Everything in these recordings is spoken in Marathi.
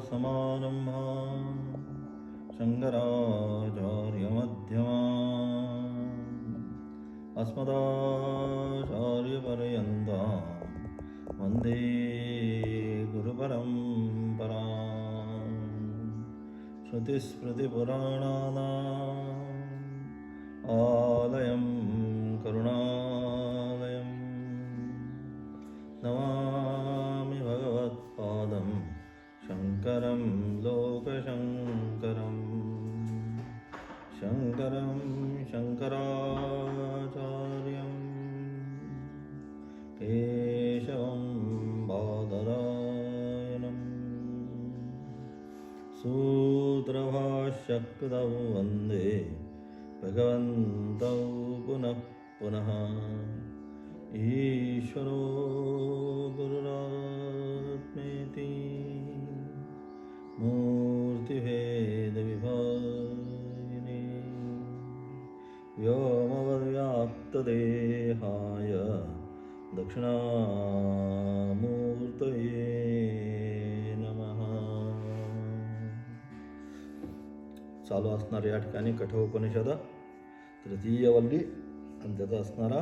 सदाशिवसमारम्भां शङ्कराचार्यमध्यमाम् अस्मदाचार्यपर्यन्तां वन्दे गुरुपरम्पराम्। श्रुतिस्मृतिपुराणानाम् आलयं करुणालयं नमामि भगवत्पादं शङ्करं लोकशङ्करं। शङ्करं शङ्कराचार्यं केशवं बादरायणं सूत्रभाष्यकृतौ वन्दे भगवन्तौ पुनः पुनः। ईश्वरो गुरुरात्मेति मूर्तिभेदविभागिने व्योमवद्व्याप्तदेहाय दक्षिणामूर्तये नमः। चालू असणार या ठिकाणी कठोपनिषद तृतीय वल्ली आणि त्याचा असणारा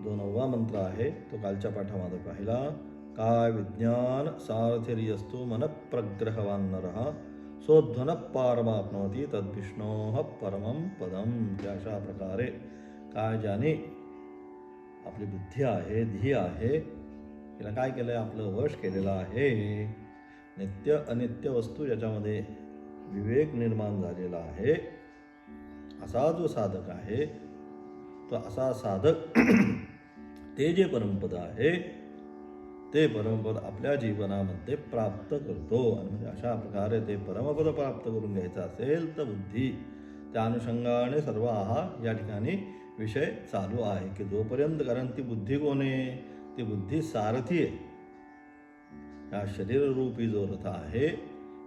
2वा मंत्र आहे तो कालच्या पाठामध्ये पाहिला. काय विज्ञान सारथिर्यस्तु मन प्रग्रहवान नरः सोध्वन पारमाप्नोति तद्विष्णोः परमं पदम. अशा प्रकारे काय ज्याने आपली बुद्धी आहे धी आहे तिला काय केलं आहे आपलं वश केलेलं आहे. नित्य अनित्य वस्तू याच्यामध्ये विवेक निर्माण झालेला आहे असा जो साधक आहे तो असा साधक ते जे परमपद आहे ते परमपद आपल्या जीवनामध्ये प्राप्त करतो. आणि म्हणजे अशा प्रकारे ते परमपद प्राप्त करून घ्यायचं असेल तर बुद्धी त्या अनुषंगाने सर्व हा या ठिकाणी विषय चालू आहे की जोपर्यंत, कारण ती बुद्धी कोण आहे, ती बुद्धी सारथी आहे. या शरीररूपी जो रथ आहे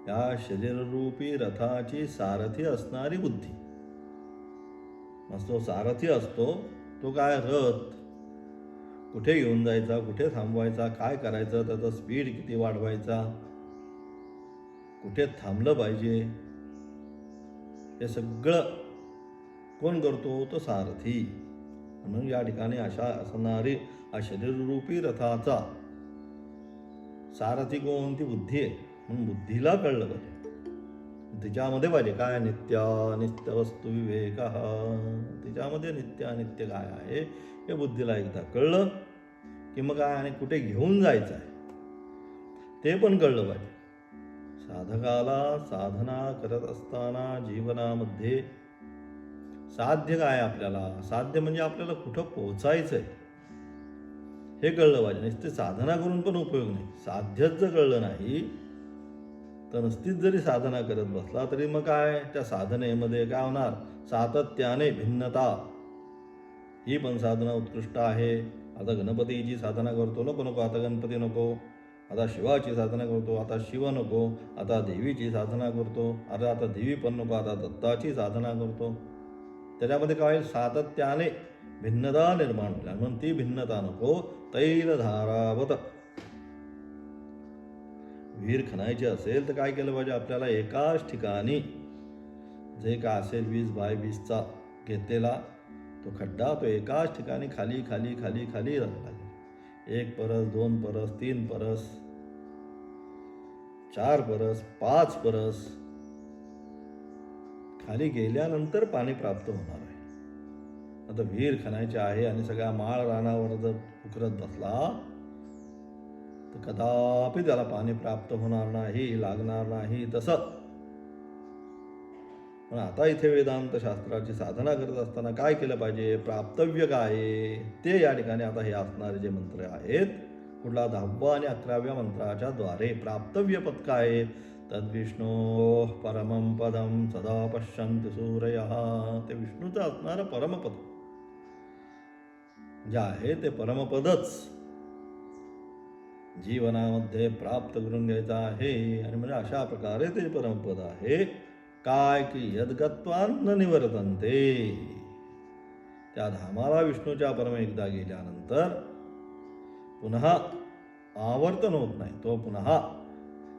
या शरीररूपी रथाची सारथी असणारी बुद्धी. मग तो सारथी असतो तो काय रथ कुठे घेऊन जायचा, कुठे थांबवायचा, काय करायचं, त्याचा स्पीड किती वाढवायचा, कुठे थांबलं पाहिजे, हे सगळं कोण करतो, तो सारथी. म्हणून या ठिकाणी अशा असणारी शरीररूपी रथाचा सारथी कोण, ती बुद्धी आहे. म्हणून बुद्धीला कळलं पाहिजे, तिच्यामध्ये पाहिजे काय नित्य अनित्य वस्तू विवेक, तिच्यामध्ये नित्य अनित्य काय आहे हे बुद्धीला एकदा कळलं की मग काय आणि कुठे घेऊन जायचं आहे ते पण कळलं पाहिजे. साधकाला साधना करत असताना जीवनामध्ये साध्य काय, आपल्याला साध्य म्हणजे आपल्याला कुठं पोचायचं आहे हे कळलं पाहिजे. नुसते साधना करून पण उपयोग नाही. साध्यच जर कळलं नाही तर नुसतीच जरी साधना करत बसला तरी मग काय त्या साधनेमध्ये काय होणार, सातत्याने भिन्नता. ही पण साधना उत्कृष्ट आहे. आता गणपतीची साधना करतो, नको आता गणपती नको, आता शिवाची साधना करतो, आता शिव नको, आता देवीची साधना करतो, आता देवी पण नको, आता दत्ताची साधना करतो. त्याच्यामध्ये काय सातत्याने भिन्नता निर्माण होईल. म्हणून ती भिन्नता नको. तैलधारावत विहीर खणायची असेल तर काय केलं पाहिजे, आपल्याला एकाच ठिकाणी जे काय असेल 20x20चा घेतलेला तो खड्डा तो एकाच ठिकाणी खाली खाली खाली खाली राहायला लागेल. 1 परस 2 परस 3 परस 4 परस 5 परस खाली गेल्यानंतर पाणी प्राप्त होणार आहे. आता विहीर खणायची आहे आणि सगळ्या माळ रानावर जर उकरत बसला तर कदापि त्याला पाणी प्राप्त होणार नाही, लागणार नाही. तसं पण आता इथे वेदांत शास्त्राची साधना करत असताना काय केलं पाहिजे, प्राप्तव्य काय ते या ठिकाणी आता हे असणारे जे मंत्र आहेत, कुठला 10व्या आणि 11व्या मंत्राच्या द्वारे प्राप्तव्य पद काय, तद्विष्णो परमं पदं सदा पश्यन्ति सूरयः. ते विष्णूचं असणारं परमपद जे आहे ते परमपदच जीवनामध्ये प्राप्त करून घ्यायचं आहे. आणि म्हणजे अशा प्रकारे ते परमपद आहे काय की यद्गत्वान न निवर्तन्ते. त्या धामाला विष्णूच्या परम एकदा गेल्यानंतर पुन्हा आवर्तन होत नाही. तो पुन्हा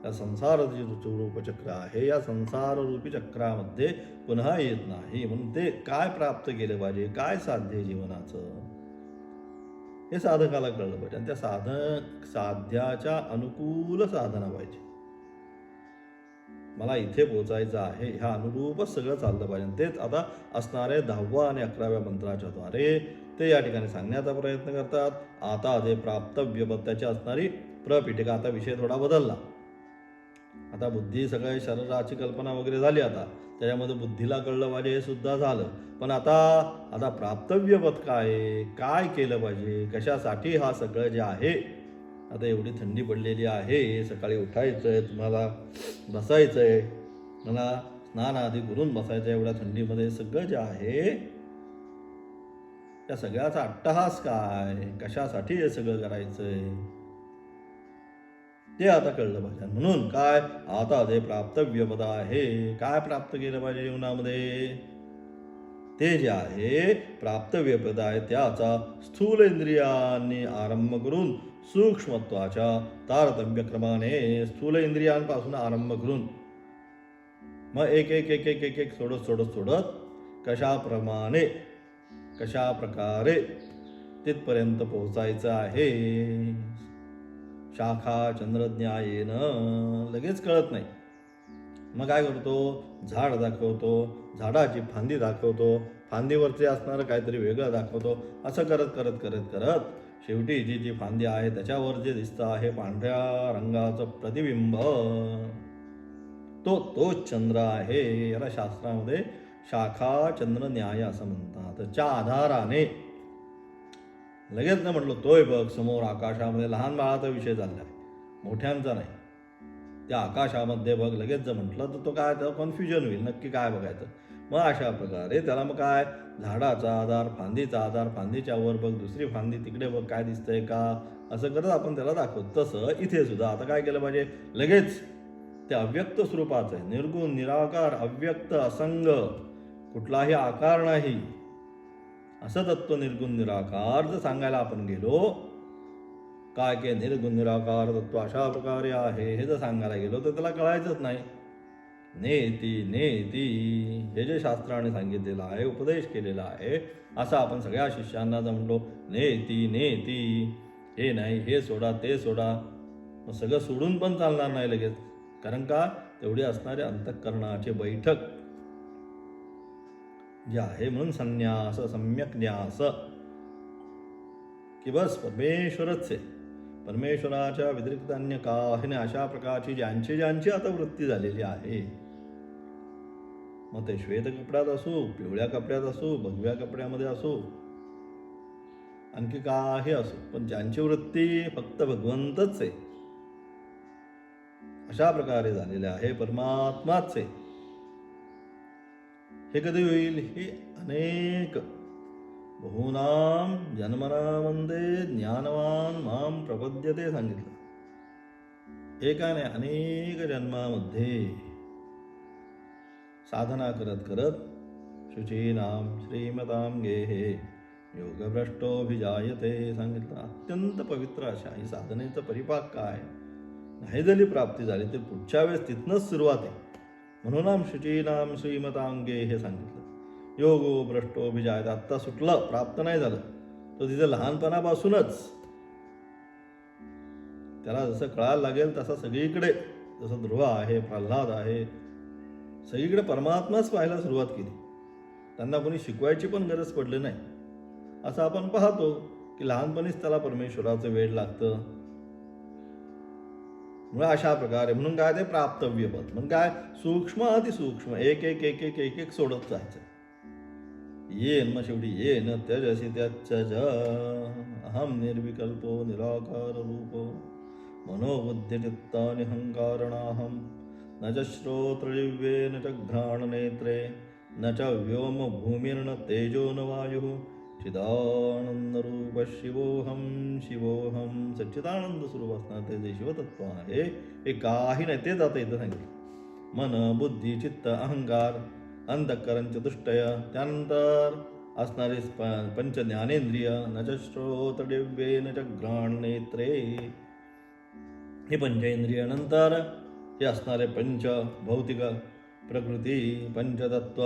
या संसाराचे रूप चक्र आहे, या संसार रूपी चक्रामध्ये पुन्हा येत नाही. म्हणून ते काय प्राप्त केलं पाहिजे, काय साध्य आहे जीवनाचं, हे साधकाला कळलं पाहिजे. आणि त्या साध्याच्या अनुकूल साधना पाहिजे. मला इथे पोचायचं आहे, ह्या अनुरूपच सगळं चाललं पाहिजे. तेच आता असणारे 10व्या आणि 11व्या मंत्राच्या द्वारे ते या ठिकाणी सांगण्याचा प्रयत्न करतात. आता जे प्राप्तव्य त्याची असणारी प्रपीठिका, आता विषय थोडा बदलला. आता बुद्धी सगळे शरीराची कल्पना वगैरे झाली, आता त्याच्यामध्ये बुद्धीला कळलं पाहिजे हे सुद्धा झालं. पण आता प्राप्तव्यपद काय केलं पाहिजे, कशासाठी हा सगळं जे आहे. आता एवढी थंडी पडलेली आहे, सकाळी उठायचं आहे, तुम्हाला बसायचं आहे, मला स्नान आधी करून बसायचं आहे एवढ्या थंडीमध्ये. सगळं जे आहे त्या सगळ्याचा अट्टहास काय, कशासाठी हे सगळं करायचंय ते आता कळलं पाहिजे. म्हणून काय, आता जे प्राप्तव्य पद आहे, काय प्राप्त केलं पाहिजे जीवनामध्ये, ते जे आहे प्राप्तव्य पद आहे त्याचा स्थूल इंद्रियांनी आरंभ करून सूक्ष्मत्वाच्या तारतम्य क्रमाने स्थूल इंद्रियांपासून आरंभ करून मग एक एक एक एक एक एक सोडत कशा प्रकारे तिथपर्यंत पोहोचायचं आहे. शाखा चंद्रज्ञायेनं लगेच कळत नाही. मग काय करतो, झाड दाखवतो, झाडाची फांदी दाखवतो, फांदीवरचे असणारं काहीतरी वेगळं दाखवतो. असं करत करत करत करत शेवटी जी फांदी आहे त्याच्यावर जे दिसतं आहे पांढऱ्या रंगाचं प्रतिबिंब, तोच चंद्र आहे. याला शास्त्रामध्ये शाखा चंद्र न्याय असं म्हणतात. त्याच्या आधाराने लगेच नाही म्हटलं, तोय बघ समोर आकाशामध्ये, लहान बाळाचा विषय चाललाय, मोठ्यांचा नाही. त्या आकाशामध्ये बघ लगेच जर म्हटलं तर तो काय, त्याला कन्फ्युजन होईल, नक्की काय बघायचं. मग अशा प्रकारे त्याला मग काय, झाडाचा आधार, फांदीचा आधार, फांदीच्या वर बघ दुसरी फांदी, तिकडे बघ काय दिसतंय का, असं करत आपण त्याला दाखवतो. तसं इथे सुद्धा आता काय केलं पाहिजे, लगेच त्या अव्यक्त स्वरूपाचं आहे, निर्गुण निराकार अव्यक्त असंग, कुठलाही आकार नाही असं तत्व निर्गुण निराकार जर सांगायला आपण गेलो, काय की निर्गुण निराकार तत्व अशा प्रकारे आहे हे जर सांगायला गेलो तर त्याला कळायचंच नाही. नेती हे जे शास्त्राने सांगितलेलं आहे, उपदेश केलेला आहे, असं आपण सगळ्या शिष्यांना जर म्हणलो नेती हे नाही, हे सोडा ते सोडा, मग सगळं सोडून पण चालणार नाही लगेच. कारण का, तेवढी असणारे अंतःकरणाची बैठक जे आहे. म्हणून संन्यास, सम्यक न्यास, की बस परमेश्वरच आहे, परमेश्वराच्या व्यतिरिक्त अन्य काही नाही, अशा प्रकारची ज्यांची आता वृत्ती झालेली आहे. मग ते श्वेत कपड्यात असो, पिवळ्या कपड्यात असो, भगव्या कपड्यामध्ये असो, आणखी काही असो, पण ज्यांची वृत्ती फक्त भगवंतच आहे अशा प्रकारे झालेले आहे, परमात्माच आहे. हे कधी होईल, हे अनेक बहूनाम जन्मनामध्ये ज्ञानवान माम प्रपद्यते सांगितलं. एका नाही, अनेक जन्मामध्ये साधना करत करत शुचीनाम श्रीमताम गेहे योगभ्रष्टोभिजायते सांगितलं. अत्यंत पवित्र अशा ही साधनेचं परिपाक काय, नाही जरी प्राप्ती झाली तर पुढच्या वेळेस तिथनंच सुरुवात आहे. म्हणून नाम शुचीनाम श्रीमतांगे हे सांगितलं. योगो भ्रष्टोभिजायते, आत्ता सुटलं, प्राप्त नाही झालं, तो तिथे लहानपणापासूनच त्याला जसं कळायला लागेल तसं सगळीकडे, जसं ध्रुव आहे, प्रल्हाद आहे, सगळीकडे परमात्माच पाहायला सुरुवात केली. त्यांना कोणी शिकवायची पण गरज पडली नाही. असं आपण पाहतो की लहानपणीच त्याला परमेश्वराचं वेळ लागतं. म्हणजे अशा प्रकारे म्हणून काय, ते प्राप्तव्य पद म्हणून काय, सूक्ष्म अतिसूक्ष्म एक एक एक एक एक एक सोडत जायचं. येन मग शेवटी येन त्यजसी त्यज अहम निर्विकल्पो निराकार रूपो मनोबुद्धिचित्तानिहंकारणाहम न च श्रोत्रजिह्वे न च घ्राणनेत्रे न च व्योम भूमिर्न तेजो न वायुः चिदानंदरूप शिवोहम. सच्चिदानंद स्वरूप असणार ते जे शिवतत्व आहे हे काही नाही, तेच आता इथं सांगितलं. मन बुद्धी चित्त अहंकार अंतःकरण चतुष्टय, त्यानंतर असणारे पंच ज्ञानेंद्रिय, न च श्रोत्रजिह्वे न च घ्राणनेत्रे, हे पंचेंद्रिय. नंतर हे असणारे पंच भौतिक प्रकृती पंचतत्व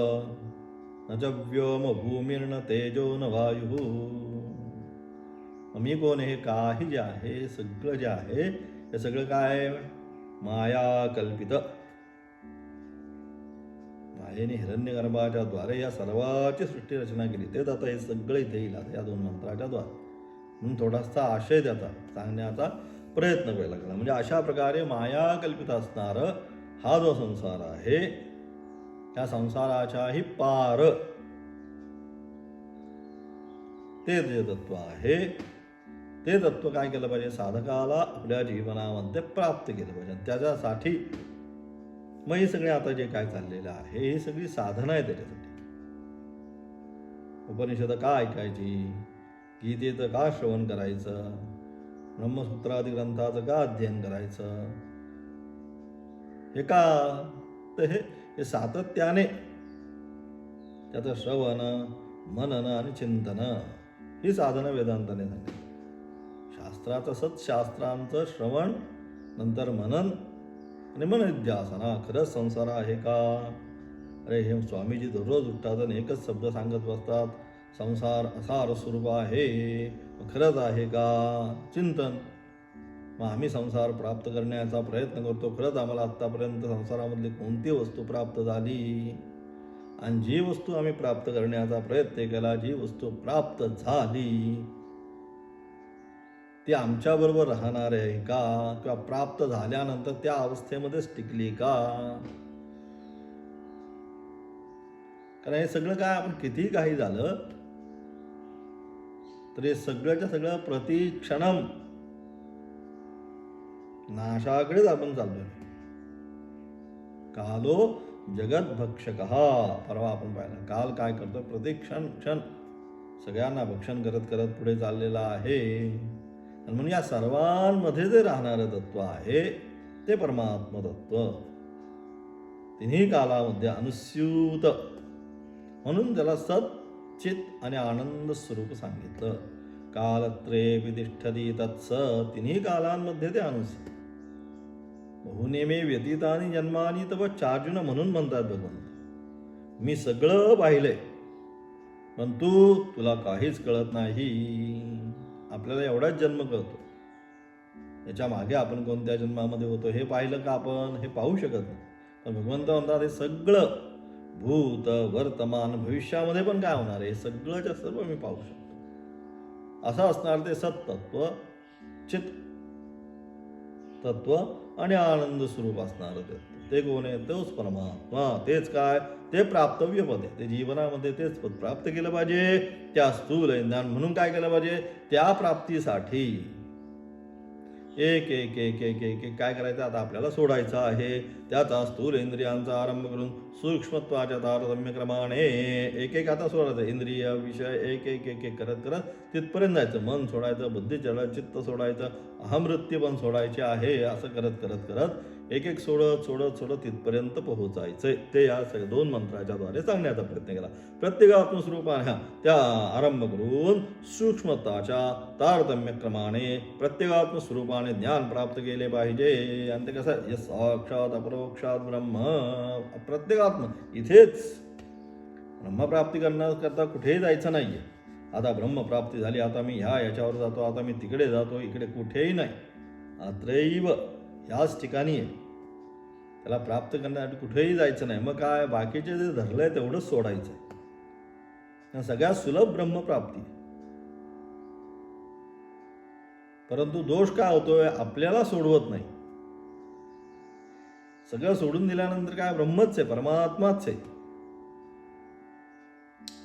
न च व्योम भूमिर्न तेजो न वायू. मी कोण हे काही जे आहे सगळं जे आहे हे सगळं काय माया कल्पित. मायेने हिरण्यगर्भाच्या द्वारे या सर्वाची सृष्टी रचना केली. तेच आता हे सगळं इथे येईल आता या 2 मंत्राच्या द्वारे. म्हणून थोडासा आशय त्याचा सांगण्याचा प्रयत्न करायला लागला. म्हणजे अशा प्रकारे माया कल्पित असणार हा जो संसार आहे त्या संसाराच्याही पार ते जे तत्व आहे ते तत्व काय केलं पाहिजे साधकाला आपल्या जीवनामध्ये प्राप्त केलं पाहिजे. त्याच्यासाठी मग हे सगळे आता जे काय चाललेलं आहे ही सगळी साधना आहे त्याच्यासाठी. उपनिषद का ऐकायची, गीतेचं का श्रवण करायचं, ब्रह्मसूत्रादी ग्रंथाचं का अध्ययन करायचं, हे का तर हे सातत्याने त्याचं श्रवण मनन आणि चिंतन ही साधना वेदांताने सांगितली. शास्त्राचं सत्शास्त्रांचं श्रवण नंतर मनन आणि मननिध्यासना. खरंच संसार आहे का. अरे हे स्वामीजी दररोज उठतात आणि एकच शब्द सांगत बसतात, संसार असार स्वरूप आहे. खरंच आहे का चिंतन. मग आम्ही संसार प्राप्त करण्याचा प्रयत्न करतो. खरंच आम्हाला आत्तापर्यंत संसारामधली कोणती वस्तू प्राप्त झाली आणि जी वस्तू आम्ही प्राप्त करण्याचा प्रयत्न केला, जी वस्तू प्राप्त झाली ती आमच्याबरोबर राहणार आहे का, किंवा प्राप्त झाल्यानंतर त्या अवस्थेमध्येच टिकली का. कारण हे सगळं काय आपण कितीही काही झालं तर हे सगळ्याच्या सगळं प्रतिक्षणम नाशाकडेच आपण चाललोय. कालो जगत भक्षक. परवा आपण पाहिला काल काय करतो, प्रतिक्षण क्षण सगळ्यांना भक्षण करत करत पुढे चाललेला आहे. आणि म्हणून या सर्वांमध्ये जे राहणारं तत्व आहे ते परमात्म तत्व तिन्ही कालामध्ये अनुस्यूत, म्हणून त्याला सत चित आणि आनंद स्वरूप सांगितलं. कालत्रे वितिष्ठती तत्स, तिन्ही कालांमध्ये ते अनुस्यूत. बहुनेमे व्यतीतानी जन्मानी तव चार्जुन, म्हणून म्हणतात भगवंत मी सगळं पाहिलंय पण तुला काहीच कळत नाही. आपल्याला एवढाच जन्म कळतो, याच्या मागे आपण कोणत्या जन्मामध्ये होतो हे पाहिलं का आपण, हे पाहू शकत नाही. पण भगवंत म्हणतात हे सगळं भूत वर्तमान भविष्यामध्ये पण काय होणार आहे सगळंच्या सर्व मी पाहू शकतो. असं असणार ते सत्तत्व चित तत्व आणि आनंद स्वरूप असणार ते कोण आहे, तोच परमात्मा. तेच काय, ते प्राप्तव्य पद आहे. ते जीवनामध्ये तेच पद प्राप्त केलं पाहिजे. त्या स्थूल ज्ञान म्हणून काय केलं पाहिजे, त्या प्राप्तीसाठी एक एक एक एक एक एक काय करायचं आता आपल्याला सोडायचं आहे. त्याचा स्थूल इंद्रियांचा आरंभ करून सूक्ष्मत्वाच्या तारतम्यक्रमाने एक एक आता सोडायचं. इंद्रिय विषय एक एक एक एक करत करत तिथपर्यंत जायचं. मन सोडायचं, बुद्धी सोडायचं, चित्त सोडायचं, अहमवृत्ती पण सोडायची आहे. असं करत करत करत एक एक सोडत सोडत सोडत तिथपर्यंत पोहोचायचं. ते या 2 मंत्राच्या द्वारे सांगण्याचा प्रयत्न केला. प्रत्येकात्म स्वरूपाने त्या आरंभ करून सूक्ष्मताच्या तारतम्यक्रमाने प्रत्येकात्म स्वरूपाने ज्ञान प्राप्त केले पाहिजे. आणि ते कसं हे साक्षात अपरोक्षात ब्रह्म प्रत्येकात्म इथेच ब्रह्मप्राप्ती करण्याकरता कुठेही जायचं नाहीये. आता ब्रह्मप्राप्ती झाली, आता मी याच्यावर जातो, आता मी तिकडे जातो, इकडे कुठेही नाही. अत्रैव याच ठिकाणी आहे. त्याला प्राप्त करण्यासाठी कुठेही जायचं नाही. मग काय बाकीचे जे धरलंय तेवढंच सोडायचं आहे. सगळ्यात सुलभ ब्रह्मप्राप्ती. परंतु दोष काय होतोय, आपल्याला सोडवत नाही. सगळं सोडून दिल्यानंतर काय ब्रह्मच आहे, परमात्माच आहे.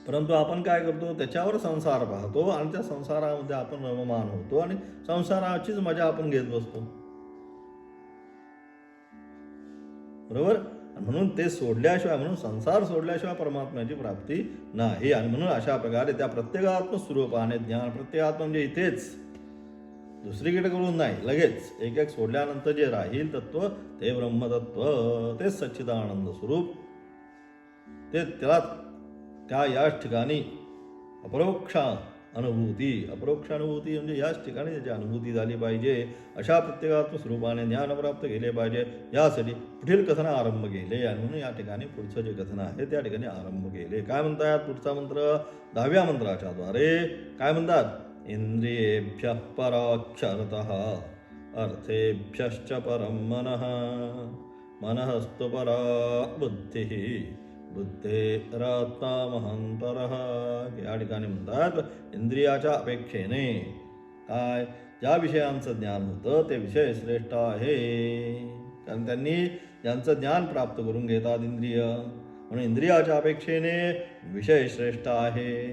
परंतु आपण काय करतो, त्याच्यावर संसार पाहतो आणि त्या संसारामध्ये आपण रममान होतो आणि संसाराचीच मजा आपण घेत बसतो. बरोबर. म्हणून ते सोडल्याशिवाय, म्हणून संसार सोडल्याशिवाय परमात्म्याची प्राप्ती नाही. आणि म्हणून अशा प्रकारे त्या प्रत्येकात्म स्वरूपाने ज्ञान, प्रत्येकात्म म्हणजे इथेच दुसरीकडे करून नाही, लगेच एक एक सोडल्यानंतर जे राहील तत्व ते ब्रह्मतत्व, तेच सच्चिदानंद स्वरूप. ते त्याला त्या याच ठिकाणी अपरोक्षा अनुभूती, अपरोक्ष अनुभूती म्हणजे याच ठिकाणी त्याची अनुभूती झाली पाहिजे. अशा प्रत्येकात्म स्वरूपाने ज्ञान प्राप्त केले पाहिजे. यासाठी पुढील कथन आरंभ केले आणि म्हणून या ठिकाणी पुढचं जे कथन आहे त्या ठिकाणी आरंभ केले. काय म्हणतात पुढचा मंत्र? 10व्या मंत्राच्या द्वारे काय म्हणतात? इंद्रियेभ्यः पराक्षरतः अर्थेभ्यश्च परं मनः मनःस्तु परा बुद्धिः बुद्धेरात्मा महांतरः. या ठिकाणी म्हणतात इंद्रियाच्या अपेक्षेने काय ज्या विषयांचं ज्ञान होतं ते विषय श्रेष्ठ आहे. कारण त्यांनी ज्यांचं ज्ञान प्राप्त करून घेतात इंद्रिय, म्हणून इंद्रियाच्या अपेक्षेने विषय श्रेष्ठ आहे.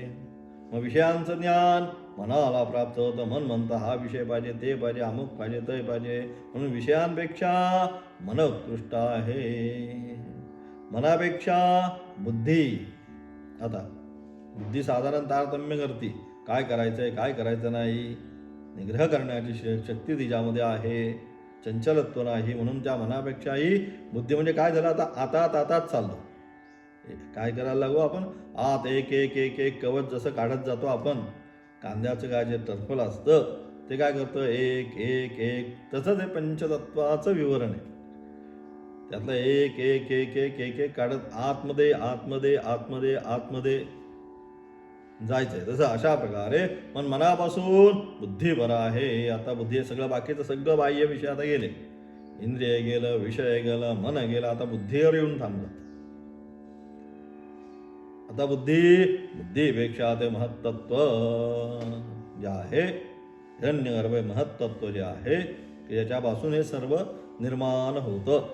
मग विषयांचं ज्ञान मनाला प्राप्त होतं. मन म्हणतं हा विषय पाहिजे, ते पाहिजे, अमुक पाहिजे, ते पाहिजे, म्हणून विषयांपेक्षा मन उत्कृष्ट आहे. मनापेक्षा बुद्धी, आता बुद्धी साधारण तारतम्य करते, काय करायचं आहे काय करायचं नाही, निग्रह करण्याची शक्ती तिच्यामध्ये आहे, चंचलत्व नाही, म्हणून त्या मनापेक्षाही बुद्धी म्हणजे काय झालं? आता आतात चाललो. काय करायला लागू आपण? आत एक एक एक एक कवच जसं काढत जातो आपण, कांद्याचं काय जे टरफल असतं ते काय करतं? एक एक एक. तसंच हे पंचतत्वाचं विवरण आहे. त्यातलं एक एक एक एक एक एक काढत आतमध्ये आतमध्ये आतमध्ये आतमध्ये जायचंय. तसं अशा प्रकारे मनापासून बुद्धी बरा आहे. आता बुद्धी सगळं बाकीचं सगळं बाह्य विषय आता गेले, इंद्रिय गेलं, विषय गेलं, मन गेलं, आता बुद्धीवर येऊन थांबलं. आता बुद्धीपेक्षा ते महत्तत्व जे आहे, हिरण्यगर्भ महत्तत्व जे आहे की ज्याच्यापासून हे सर्व निर्माण होतं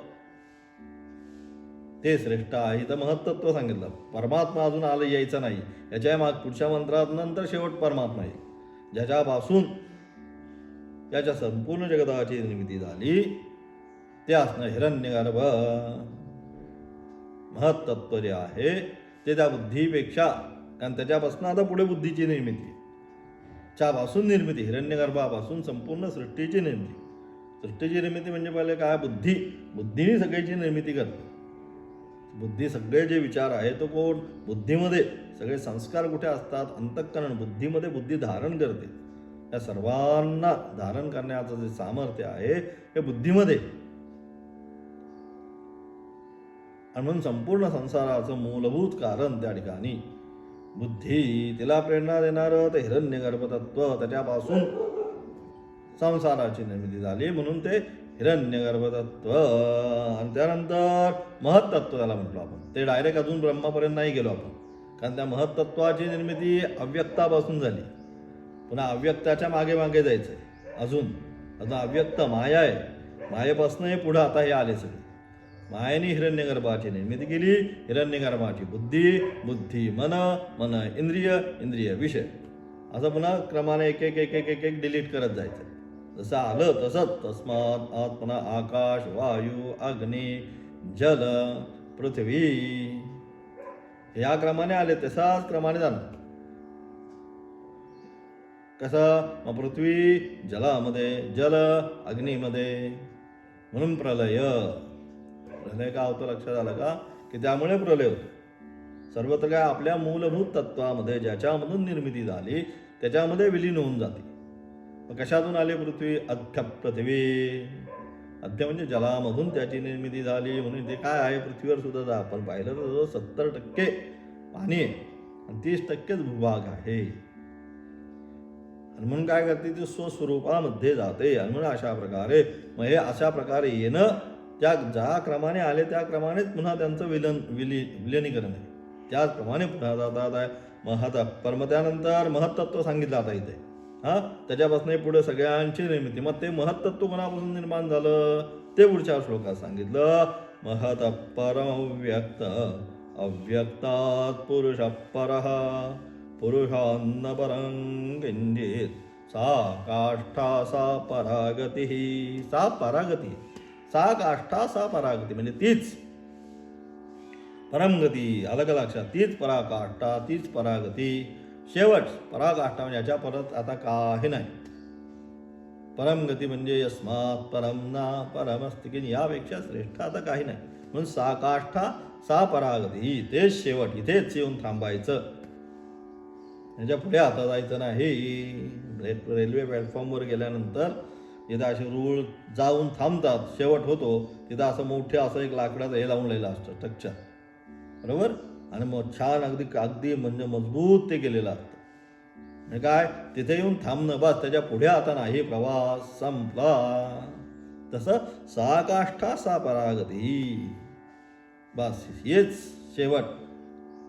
ते श्रेष्ठ आहे. तर महत्तत्व सांगितलं. परमात्मा अजून आलं यायचं नाही. याच्या माग पुढच्या मंत्रात नंतर शेवट परमात्मा आहे, ज्याच्यापासून याच्या संपूर्ण जगताची निर्मिती झाली ते असणं हिरण्यगर्भ महत्तत्व जे आहे ते त्या बुद्धीपेक्षा, कारण त्याच्यापासून आता पुढे बुद्धीची निर्मिती, च्यापासून निर्मिती, हिरण्यगर्भापासून संपूर्ण सृष्टीची निर्मिती. सृष्टीची निर्मिती म्हणजे पहिले काय? बुद्धीने सगळ्याची निर्मिती करते. बुद्धी सगळे जे विचार आहे तो कोण? बुद्धीमध्ये सगळे संस्कार कुठे असतात? अंतःकरण बुद्धीमध्ये बुद्धी धारण करते. या सर्वांना धारण करण्याचं जे सामर्थ्य आहे हे बुद्धीमध्ये, आणि म्हणून संपूर्ण संसाराचं मूलभूत कारण त्या ठिकाणी बुद्धी. तिला प्रेरणा देणारं ते हिरण्यगर्भ तत्व, त्याच्यापासून संसाराची निर्मिती झाली, म्हणून ते हिरण्यगर्भ तत्व. आणि त्यानंतर महत्तत्व त्याला म्हटलो आपण. ते डायरेक्ट अजून ब्रह्मापर्यंत नाही गेलो आपण, कारण त्या महत्तत्वाची निर्मिती अव्यक्तापासून झाली. पुन्हा अव्यक्ताच्या मागे मागे जायचं आहे. अजून अव्यक्त माया आहे, मायेपासून हे पुढं आता हे आले सगळे. मायेने हिरण्यगर्भाची निर्मिती केली, हिरण्यगर्भाची बुद्धी मन इंद्रिय विषय, असं पुन्हा क्रमाने एक एक एक एक एक एक डिलीट करत जायचं. जसं आलं तसंच तस्मात् आत्मना आकाश वायू अग्नी जल पृथ्वी, या क्रमाने आले तसाच क्रमाने जाणार. कसं? मग पृथ्वी जलामध्ये, जल अग्नीमध्ये, म्हणून प्रलय का होतं? लक्षात आलं का? की त्यामुळे प्रलय होतो. सर्वत्र काय आपल्या मूलभूत तत्वामध्ये ज्याच्यामधून निर्मिती झाली त्याच्यामध्ये विलीन होऊन जाते. मग कशातून आली पृथ्वी? अध्य पृथ्वी. अध्य म्हणजे जलामधून त्याची निर्मिती झाली. म्हणून ते काय आहे? पृथ्वीवर सुद्धा आपण पाहिलं तर 70% पाणी आहे आणि 30%च भूभाग आहे. आणि म्हणून काय करते? ती स्वस्वरूपामध्ये जाते. आणि म्हणून अशा प्रकारे मग हे अशा प्रकारे येणं, त्या ज्या क्रमाने आले त्या क्रमानेच पुन्हा त्यांचं विलिनीकरण आहे. त्याचप्रमाणे पुन्हा जातात आहे महत्पर. त्यानंतर महत्तत्व सांगितलं आता इथे. त्याच्यापासून पुढे सगळ्यांची निर्मिती. मग ते महत्तत्व कोणापासून निर्माण झालं ते पुढच्या श्लोकात सांगितलं. महतपरमव्यक्त अव्यक्तात् पुरुष परः पुरुषान्न परं किंचित् सा काष्ठा सा परागती. सा परागती, सा काष्ठा सा परागती म्हणजे तीच परमगती. अलग लक्षात, तीच पराकाष्ठा तीच परागती. शेवट पराकाष्ठा म्हणजे याच्या परत आता काही नाही. परमगती म्हणजे यस्मात् परम ना परमस्ति, की यापेक्षा श्रेष्ठ आता काही नाही. म्हणून सा काष्ठा सा परागती, तेच शेवट, इथेच येऊन थांबायचं. ह्याच्या पुढे आता जायचं नाही. रेल्वे प्लॅटफॉर्मवर गेल्यानंतर जिथं असे रूळ जाऊन थांबतात, शेवट होतो तिथं असं मोठे असं एक लाकडाचं हे लावून असतं स्ट्रक्चर, बरोबर. आणि मग छान अगदी अगदी म्हणजे मजबूत ते केलेलं असतं. म्हणजे काय, तिथे येऊन थांबणं बस, त्याच्या पुढे आता नाही, प्रवास संपला. तसं सा काष्ठा सा परागती, बस हेच शेवट.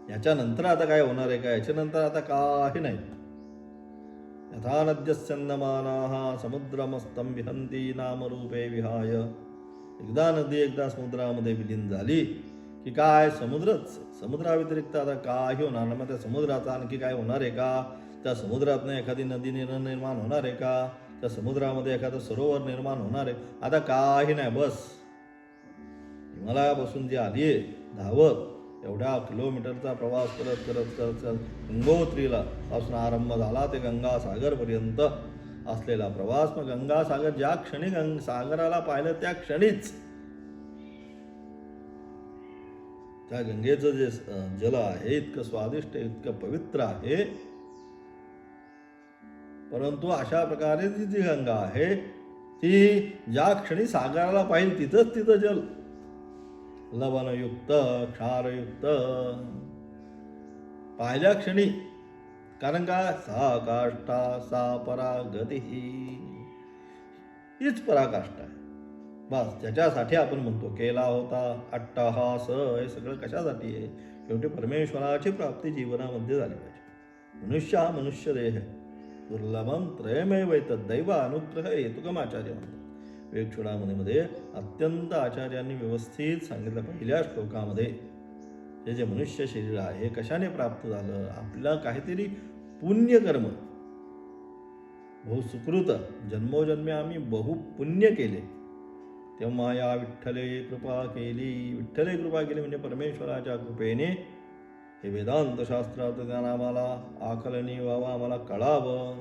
याच्यानंतर आता काय होणार आहे का, याच्यानंतर आता काही नाही. यथा नद्यस्यन्दमानाः समुद्रमस्तं विहन्ति नामरूपे विहाय. एकदा नदी एकदा समुद्रामध्ये विलीन झाली की काय, समुद्राव्यतिरिक्त आता काही होणार नाही. मग त्या समुद्राचा आणखी काय होणार आहे का, त्या समुद्रातनं एखादी नदी निर्माण होणार आहे का, त्या समुद्रामध्ये एखादं सरोवर निर्माण होणार आहे, आता काही नाही. बस हिमालयापासून जी आली आहे धावत, एवढ्या किलोमीटरचा प्रवास करत करत करत करत गंगोत्रीला पासून आरंभ झाला ते गंगासागरपर्यंत असलेला प्रवास. मग गंगासागर ज्या क्षणी सागराला पाहिलं त्या क्षणीच त्या गंगेचं जे जल आहे इतकं स्वादिष्ट, इतकं पवित्र आहे. परंतु अशा प्रकारे ती जी गंगा आहे ती ज्या क्षणी सागराला पाहिजे तिथंच तिथं जल लवणयुक्त क्षारयुक्त पाहिल्या क्षणी. कारण का, सा काष्ठा सा परागती, हीच पराकाष्ठा आहे. बस त्याच्यासाठी आपण म्हणतो केला होता अट्टहास. हे सगळं कशासाठी आहे, शेवटी परमेश्वराची प्राप्ती जीवनामध्ये झाली पाहिजे. मनुष्य हा मनुष्य देह दुर्लभम त्रयमेव दैव अनुग्रह हेतुकम आचार्य म्हणतात वेदचूडामणीमध्ये. अत्यंत आचार्यांनी व्यवस्थित सांगितलं पहिल्या श्लोकामध्ये. हे जे मनुष्य शरीर आहे कशाने प्राप्त झालं, आपलं काहीतरी पुण्यकर्म, बहुसुकृत, जन्मोजन्मी आम्ही बहुपुण्य केले तेव्हा या विठ्ठले कृपा केली. विठ्ठले कृपा केली म्हणजे परमेश्वराच्या कृपेने हे वेदांत शास्त्रात ज्ञान आम्हाला आकलनी व्हावं, आम्हाला कळावं.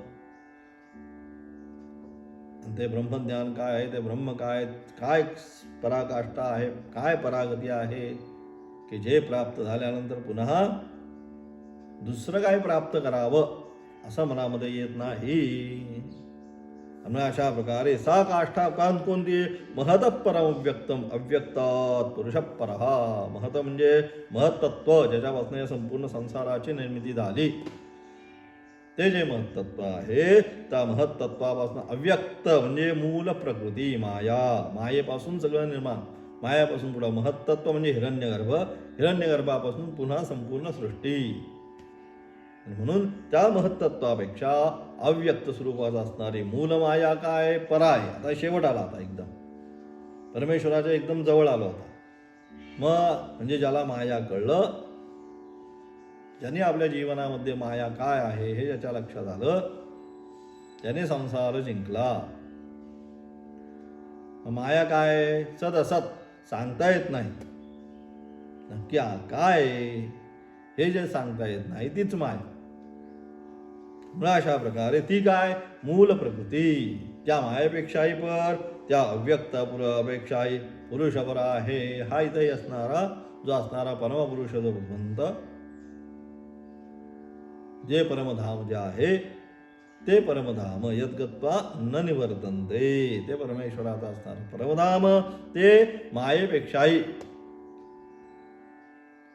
ते ब्रह्मज्ञान काय आहे, ते ब्रह्म काय, काय पराकाष्ठा आहे, काय परागती आहे, की जे प्राप्त झाल्यानंतर पुन्हा दुसरं काय प्राप्त करावं असं मनामध्ये येत नाही. आणि अशा प्रकारे सा काष्ठा कोणती, महत परम अव्यक्तम, अव्यक्तात पुरुष परहा. महत म्हणजे महत्तत्व, ज्याच्यापासून या संपूर्ण संसाराची निर्मिती झाली. ते जे महत्तत्व आहे त्या महत्तत्वापासून अव्यक्त म्हणजे मूल प्रकृती माया, मायेपासून सगळं निर्माण, मायापासून पुढं महत्तत्व म्हणजे हिरण्यगर्भ, हिरण्यगर्भापासून पुन्हा संपूर्ण सृष्टी. म्हणून त्या महत्तत्वापेक्षा अव्यक्त स्वरूपात असणारी मूल माया काय, पराय. आता शेवट आला, आता एकदम परमेश्वराच्या एकदम जवळ आलो होता. मग म्हणजे ज्याला माया कळलं, ज्याने आपल्या जीवनामध्ये माया काय आहे हे ज्याच्या लक्षात आलं, त्याने संसार जिंकला. माया काय, सद असत सांगता येत नाही, नक्की काय हे जे सांगता येत नाही तीच माया. अशा प्रकारे ती काय, मूल प्रकृती, त्या मायेपेक्षाही पर, त्या अव्यक्त अपेक्षाही पुरुषपर आहे. हा इथंही असणारा जो असणारा परमपुरुष जो भगवंत, जे परमधाम जे आहे ते परमधाम यद्गत्वा न निवर्तन्ते, ते परमेश्वराचा असणार परमधाम ते मायेपेक्षाही.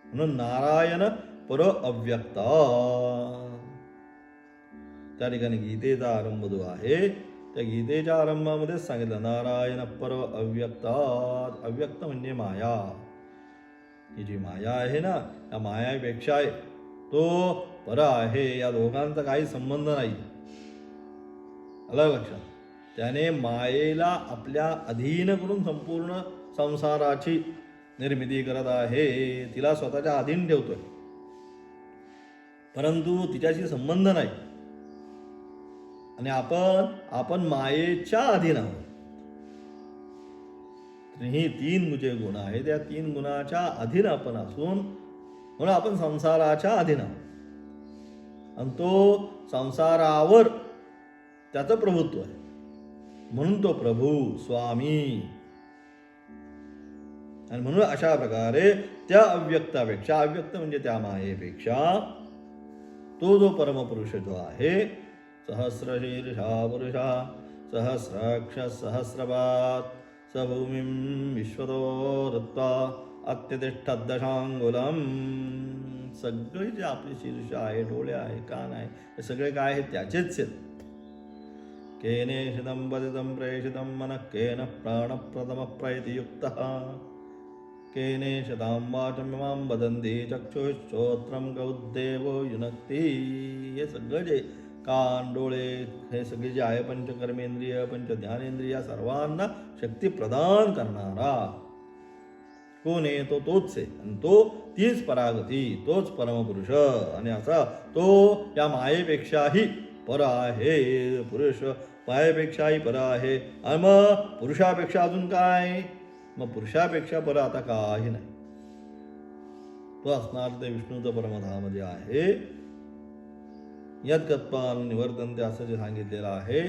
म्हणून नारायण पर अव्यक्ता, त्या ठिकाणी गीतेचा आरंभ जो आहे त्या गीतेच्या आरंभामध्येच सांगितलं नारायण पर अव्यक्तात. अव्यक्त म्हणजे माया, ही जी माया आहे ना त्या मायापेक्षा तो पर आहे. या दोघांचा काही संबंध नाही, अलग लक्षात. त्याने मायेला आपल्या अधीन करून संपूर्ण संसाराची निर्मिती करत आहे, तिला स्वतःच्या अधीन ठेवतोय, परंतु तिच्याशी संबंध नाही. आणि आपण मायेच्या अधीन आहोत. ही तीन जे गुण आहेत त्या तीन गुणाच्या अधीन आपण असून म्हणून आपण संसाराच्या अधीन आहोत. आणि तो संसारावर त्याचं प्रभुत्व आहे, म्हणून तो प्रभू स्वामी. आणि म्हणून अशा प्रकारे त्या अव्यक्तापेक्षा, अव्यक्त म्हणजे त्या मायेपेक्षा तो जो परमपुरुष जो आहे, सहस्रशीर्षा पुरुषा सहस्राक्ष सहस्रपात स भूमिं विश्वतो ऋत्वा अत्यतिष्ठद्दशांगुलम. सगळे जे आपली शीर्ष आहे, डोळे आहे, कान आहे, हे सगळे काय आहे? त्याचेच आहेत. केनेषितं पतितं प्रेषितं मनः केन प्राणप्रथमप्रैतियुक्तः केनेषितां वाचमिमां वदन्ति चक्षुश्रोत्रं कौद्देवो युनक्ति. हे सगळं जे कान, डोळे, हे सगळे जे आहे पंचकर्मेंद्रिय, पंचज्ञानेंद्रिय, सर्वांना शक्ती प्रदान करणारा कोण आहे? तो तोच आहे. आणि तो तीच परागती, तोच परमपुरुष. आणि असा तो या मायेपेक्षाही पर आहे. पुरुष मायेपेक्षाही पर आहे. आणि मग पुरुषापेक्षा अजून काय? मग पुरुषापेक्षा पर आता काही नाही. तो असणार ते विष्णूचं परमधाम जे आहे. यद्गत्वा निवर्तन्ते असं जे सांगितलेलं आहे,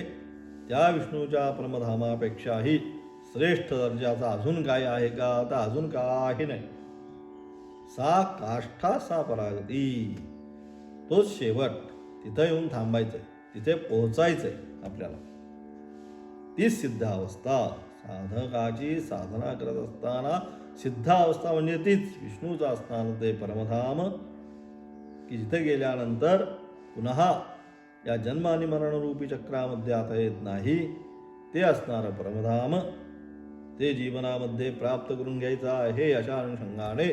त्या विष्णूच्या परमधामापेक्षाही श्रेष्ठ दर्जाचा अजून काय आहे का? आता अजून काही नाही. सा काष्ठा सा परागती. तोच शेवट. तिथं येऊन थांबायचंय, तिथे पोहोचायचंय आपल्याला. तीच सिद्ध अवस्था. साधकाची साधना करत असताना सिद्ध अवस्था म्हणजे तीच विष्णूचं असणार ते परमधाम, की जिथे गेल्यानंतर पुन्हा या जन्म आणि मरणरूपी चक्रामध्ये आता येत नाही. ते असणारं परमधाम ते जीवनामध्ये प्राप्त करून घ्यायचं आहे. अशा अनुषंगाने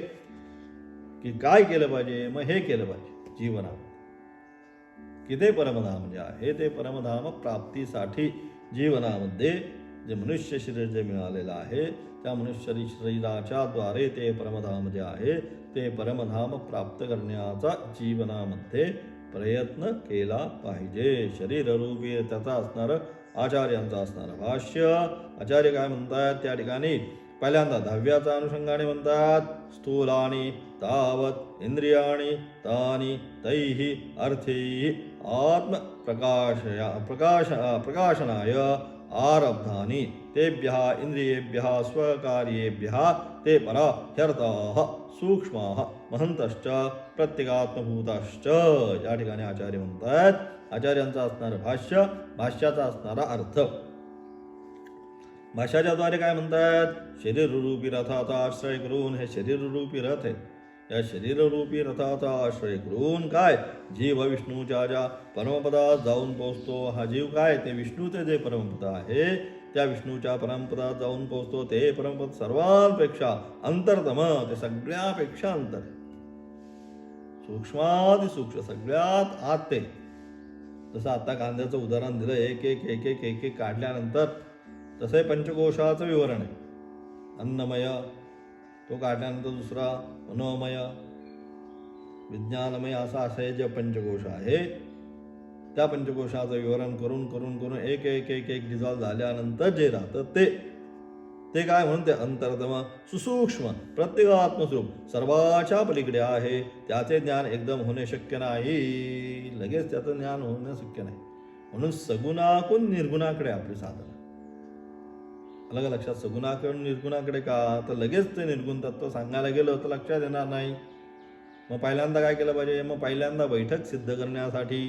की काय केलं पाहिजे? मग हे केलं पाहिजे जीवनात, की ते परमधाम जे आहे ते परमधाम प्राप्तीसाठी जीवनामध्ये जे मनुष्य शरीर जे मिळालेलं आहे, त्या मनुष्य शरीराच्या द्वारे ते परमधाम जे आहे ते परमधाम प्राप्त करण्याचा जीवनामध्ये प्रयत्न केला पाहिजे. शरीररूपी त्याचा असणारं आचार्यांचं असणारं भाष्य. आचार्य काय म्हणतात त्या ठिकाणी? पहिल्यांदा 10व्याचा अनुषंगाने म्हणतात, स्थूलानि तावत इंद्रियाणि तानि तैहि अर्थैहि आत्म प्रकाशनाय आरब्धानि तेभ्यः इंद्रियेभ्यः स्वकार्येभ्यः ते परा ह्यर्थाः सूक्ष्माः महन्तश्च प्रत्यगात्मभूताश्च. या ठिकाणी आचार्य म्हणतात, आचार्यांचा असणारं भाष्य, भाष्याचा असणारा अर्थ. भाष्याच्या द्वारे काय म्हणतात? शरीररूपी रथाचा आश्रय करून, हे शरीररूपी रथ आहे, या शरीररूपी रथाचा आश्रय करून काय जीव विष्णूच्या ज्या परमपदात जाऊन पोहोचतो. हा जीव काय? ते विष्णूचे जे परमपद आहे, त्या विष्णूच्या परमपदात जाऊन पोहोचतो. ते परमपद सर्वांपेक्षा अंतरतम, ते सगळ्यापेक्षा अंतर, सूक्ष्माति सूक्ष्म, सगळ्यात आत ते. जसं आता कांद्याचं उदाहरण दिलं, एक एक एक एक एक एक काढल्यानंतर तसं पंचकोशाचं विवरण आहे. अन्नमय, तो काढल्यानंतर दुसरा मनोमय, विज्ञानमय, असा हे जे पंचकोश आहे, त्या पंचकोशाचं विवरण करून करून करून एक एक एक एक डिझॉल्व झाल्यानंतर जे राहतं ते काय म्हणून ते अंतरतम सुसूक्ष्म प्रत्येगात्मस्वरूप सर्वाच्या पलीकडे आहे. त्याचे ज्ञान एकदम होणे शक्य नाही, लगेच त्याचं ज्ञान होणं शक्य नाही. म्हणून सगुणाकून निर्गुणाकडे आपली साधना. अलग लक्षात, सगुणाकडून निर्गुणाकडे का? तर लगेच ते निर्गुण तत्व सांगायला गेलं तर लक्षात येणार नाही. मग पहिल्यांदा काय केलं पाहिजे? मग पहिल्यांदा बैठक सिद्ध करण्यासाठी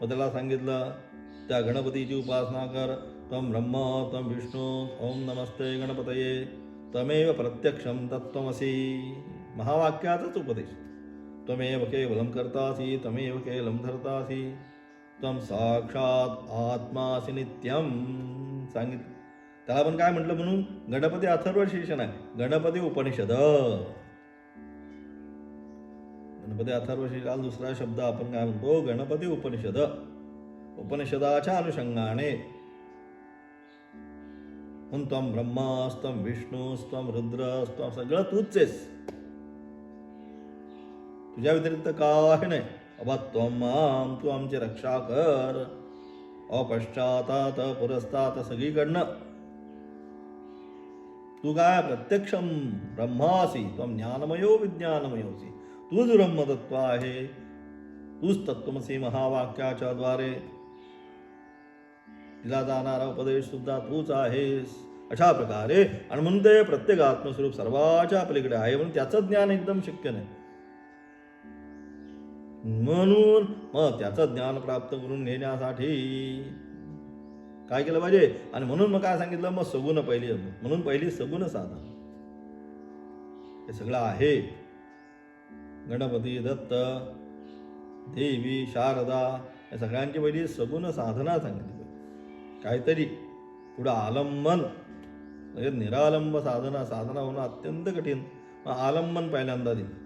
मग त्याला सांगितलं, त्या गणपतीची उपासना कर. त्वं ब्रह्म त्वं विष्णू ओम नमस्ते गणपतये त्वमेव प्रत्यक्षं तत्त्वमसि. महावाक्याचाच उपदेश. त्वमेव केवलं कर्तासि त्वमेव केवलं धर्तासि त्वं साक्षात आत्मासि नित्यं सांगितलं. त्याला पण काय म्हटलं? म्हणून गणपती अथर्वशीर्ष नाही, गणपती उपनिषद. गणपती अथर्वशीर्षाला दुसरा शब्द आपण काय म्हणतो? गणपती उपनिषद. उपनिषदाच्या अनुषंगाने म्हणून त्वं ब्रह्मास्त्वं विष्णूस्त्वं रुद्रस्त्वं, सगळं तूच आहेस, तुझ्या व्यतिरिक्त काही नाही. अबा त्वं मां, तू आमची रक्षा कर. अपश्चातात पुरस्तात, सगळीकडनं तू काय? प्रत्यक्षम ब्रह्मासी त्वं ज्ञानमयो विज्ञानमयोसी. तूच ब्रह्मतत्व आहे, तूच तत्त्वमसी महावाक्याच्या द्वारे दिला जाणारा उपदेश सुद्धा तूच आहेस. अशा प्रकारे आणि म्हणून ते प्रत्येक आत्मस्वरूप सर्वाच्या पलीकडे आहे, म्हणून त्याचं ज्ञान एकदम शक्य नाही. म्हणून मग त्याचं ज्ञान प्राप्त करून घेण्यासाठी काय केलं पाहिजे. आणि म्हणून मग काय सांगितलं, मग सगुण पहिली, म्हणून पहिली सगुण साधना. हे सगळं आहे. गणपती, दत्त, देवी, शारदा या सगळ्यांची पहिली सगुण साधना सांगितली. काहीतरी पुढं आलंबन म्हणजे निरालंब साधना होणं अत्यंत कठीण. मग आलंबन पहिल्यांदा दिलं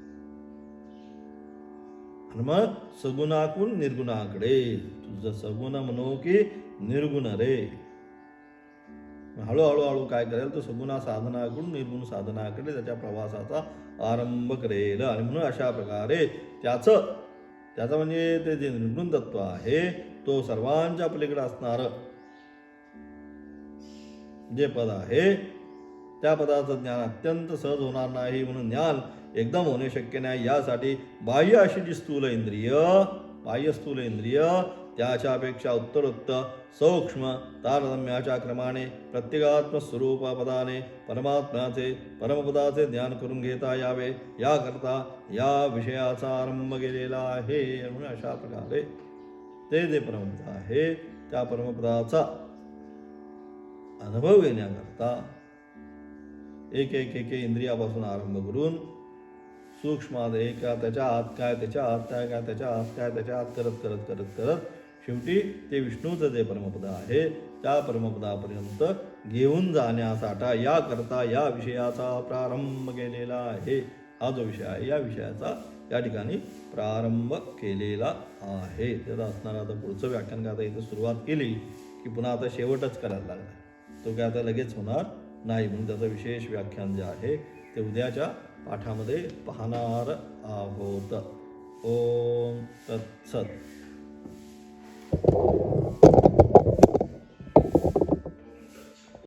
आणि मग सगुणाकून निर्गुणाकडे. तुझं सगुण म्हणू की निर्गुण रे. हळूहळू काय करेल तो सगुणा साधनाकडून निर्गुण साधनाकडे त्याच्या प्रवासाचा आरंभ करेल. आणि म्हणून अशा प्रकारे त्याचं म्हणजे ते जे निर्गुण तत्व आहे तो सर्वांच्या पलीकडे असणारं जे पद आहे त्या पदाचं ज्ञान अत्यंत सहज होणार नाही. म्हणून ज्ञान एकदम होणे शक्य नाही. यासाठी बाह्य अशी जी बाह्य स्थूल इंद्रिय त्याच्यापेक्षा उत्तरोत्तर सूक्ष्म तारतम्याच्या क्रमाने प्रत्येकात्म स्वरूपपदाने परमपदाचे ज्ञान करून घेता यावे याकरता या विषयाचा आरंभ केलेला आहे. म्हणून अशा प्रकारे ते जे परमपद आहे त्या परमपदाचा अनुभव घेण्याकरता एक इंद्रियापासून आरंभ करून सूक्ष्म त्याच्या आत काय त्याच्या आत काय त्याच्या आत काय त्याच्या आत करत शेवटी ते विष्णूचं जे परमपद आहे त्या परमपदापर्यंत घेऊन जाण्यासाठी याकरता या विषयाचा प्रारंभ केलेला आहे. हा जो विषय आहे या विषयाचा या ठिकाणी प्रारंभ केलेला आहे. त्याचा असणारा आता पुढचं व्याख्यान काय आता इथं सुरुवात केली की पुन्हा आता शेवटच करायला लागला. तो काय आता लगेच होणार नाही. म्हणून त्याचं विशेष व्याख्यान जे आहे ते उद्याच्या पाठामध्ये पाहणार आहोत. ओम तत्सत.